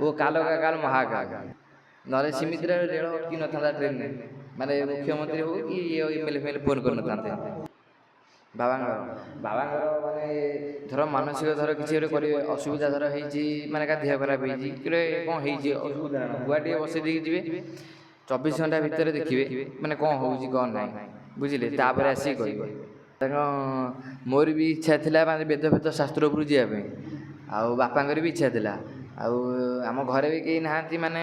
ଓ କାଲ କା କାଲ ମହାକାଳ ନହେଲେ ସେମିତିରେ ରେଳ ଅଟକି ନଥାନ୍ତା ଟ୍ରେନରେ ମାନେ ମୁଖ୍ୟମନ୍ତ୍ରୀ ହଉ କି ଏମଏଲଏ ଫୋନ୍ କରିନଥାନ୍ତେ। ବାବାଙ୍କର ମାନେ ଧର ମାନସିକ ଧର କିଛି ଗୋଟେ କରିବେ ଅସୁବିଧା ଧର ହେଇଛି ମାନେ କା ଦେହ ଖରାପ ହେଇଛି କି କ'ଣ ହେଇଛି ଅସୁବିଧା ଗୁଆ ଟିକେ ବସେଇ ଦେଇକି ଯିବେ 24 ଘଣ୍ଟା ଭିତରେ ଦେଖିବେ ମାନେ କ'ଣ ହେଉଛି କ'ଣ ନାହିଁ ବୁଝିଲେ ତାପରେ ଆସିକି କହିବେ। ତାଙ୍କ ମୋର ବି ଇଚ୍ଛା ଥିଲା ମାନେ ବେଦ ଫେଦ ଶାସ୍ତ୍ର ଉପରୁ ଯିବା ପାଇଁ ଆଉ ବାପାଙ୍କର ବି ଇଚ୍ଛା ଥିଲା ଆଉ ଆମ ଘରେ ବି କେହି ନାହାନ୍ତି ମାନେ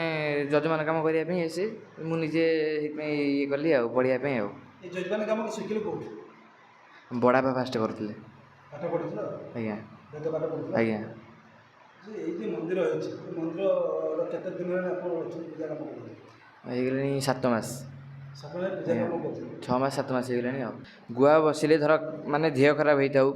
ଯଜମାନ କାମ କରିବା ପାଇଁ ଏସେ ମୁଁ ନିଜେ ସେଇଥିପାଇଁ ଇଏ କଲି ଆଉ ପଢ଼ିବା ପାଇଁ ଆଉ। ଏ ଯଜମାନ କାମ ଶିଖିଲୁ କୋଉଠି? ବଡ଼ବାପା ଫାଷ୍ଟ କରୁଥିଲେ। ପାଠ ପଢ଼ୁଥିଲ? ଆଜ୍ଞା ବେଦ ପାଠ ପଢ଼ୁଥିଲ? ଆଜ୍ଞା। ଏଇ ଯେ ମନ୍ଦିର ଅଛି ମନ୍ଦିରର କେତେ ଦିନ ହେଲାଣି ଆପଣ ଅଛନ୍ତି ପୂଜା କାମ କରୁଛନ୍ତି? ହେଇଗଲାଣି 7 ମାସ। 7 ମାସ ପୂଜା କାମ କରୁଛନ୍ତି? 6 ମାସ 7 ମାସ ହେଇଗଲାଣି ଆଉ। ଗୁଆ ବସିଲେ ଧର ମାନେ ଦେହ ଖରାପ ହେଇଥାଉ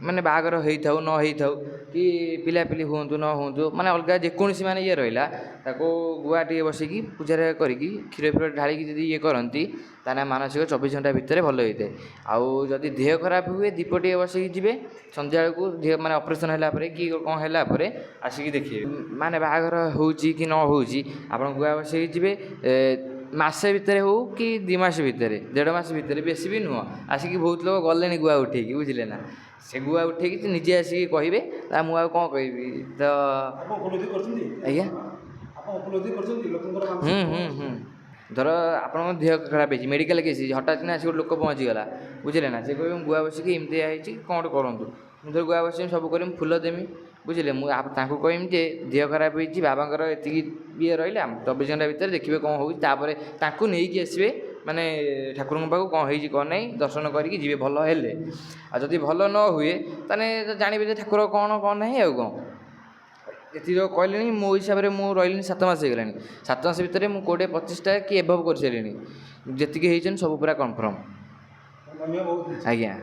ମାନେ ବାହାଘର ହେଇଥାଉ ନ ହେଇଥାଉ କି ପିଲାପିଲି ହୁଅନ୍ତୁ ନ ହୁଅନ୍ତୁ ମାନେ ଅଲଗା ଯେକୌଣସି ମାନେ ଇଏ ରହିଲା ତାକୁ ଗୁଆ ଟିକେ ବସିକି ପୂଜାରେ କରିକି କ୍ଷୀର ଫିର ଢାଳିକି ଯଦି ଇଏ କରନ୍ତି ତାହେଲେ ମାନସିକ 24 ଘଣ୍ଟା ଭିତରେ ଭଲ ହେଇଥାଏ। ଆଉ ଯଦି ଦେହ ଖରାପ ହୁଏ ଦୀପ ଟିକେ ବସିକି ଯିବେ ସନ୍ଧ୍ୟାବେଳକୁ ଦେହ ମାନେ ଅପରେସନ୍ ହେଲା ପରେ କି କ'ଣ ହେଲା ପରେ ଆସିକି ଦେଖିବେ ମାନେ ବାହାଘର ହେଉଛି କି ନ ହେଉଛି ଆପଣ ଗୁଆ ବସିକି ଯିବେ ମାସେ ଭିତରେ ହଉ କି 2 ମାସ ଭିତରେ 1.5 ମାସ ଭିତରେ ବେଶୀ ବି ନୁହଁ ଆସିକି ବହୁତ ଲୋକ ଗଲେଣି ଗୁଆ ଉଠେଇକି ବୁଝିଲେ ନା ସେ ଗୁଆ ଉଠେଇକି ନିଜେ ଆସିକି କହିବେ ତା ମୁଁ ଆଉ କ'ଣ କହିବି ତ ଆପଣ ଉପଲବ୍ଧି କରୁଛନ୍ତି? ଆଜ୍ଞା ଆପଣ ଉପଲବ୍ଧି କରୁଛନ୍ତି ଲୋକଙ୍କର ଧର ଆପଣଙ୍କ ଦେହ ଖରାପ ହେଇଛି ମେଡ଼ିକାଲ କେସ୍ ହେଇଛି ହଠାତ୍ କିନା ଆସିକି ଗୋଟେ ଲୋକ ପହଞ୍ଚିଗଲା ବୁଝିଲେ ନା ସେ କହିବେ ମୁଁ ଗୁଆ ବସିକି ଏମିତିଆ ହେଇଛି କ'ଣ ଗୋଟେ କରନ୍ତୁ ମୁଁ ଧର ଗୁଆ ବସିକି ସବୁ କରିବି ଫୁଲ ଦେମି ବୁଝିଲେ ମୁଁ ତାଙ୍କୁ କହିବି ଯେ ଦେହ ଖରାପ ହେଇଛି ବାବାଙ୍କର ଏତିକି ଇଏ ରହିଲା 24 ଘଣ୍ଟା ଭିତରେ ଦେଖିବେ କ'ଣ ହେଉଛି ତାପରେ ତାଙ୍କୁ ନେଇକି ଆସିବେ ମାନେ ଠାକୁରଙ୍କ ପାଖକୁ କ'ଣ ହେଇଛି କ'ଣ ନାହିଁ ଦର୍ଶନ କରିକି ଯିବେ ଭଲ ହେଲେ ଆଉ ଯଦି ଭଲ ନ ହୁଏ ତାହେଲେ ଜାଣିବେ ଯେ ଠାକୁର କ'ଣ ନାହିଁ ଆଉ କ'ଣ ଏତିକି କହିଲେଣି ମୋ ହିସାବରେ ମୁଁ ରହିଲିଣି 7 ମାସ ହେଇଗଲାଣି 7 ମାସ ଭିତରେ ମୁଁ 20-25ଟା କି ଏଭବ୍ କରିସାରିଲିଣି ଯେତିକି ହେଇଛନ୍ତି ସବୁ ପୁରା କନଫର୍ମ। ଆଜ୍ଞା।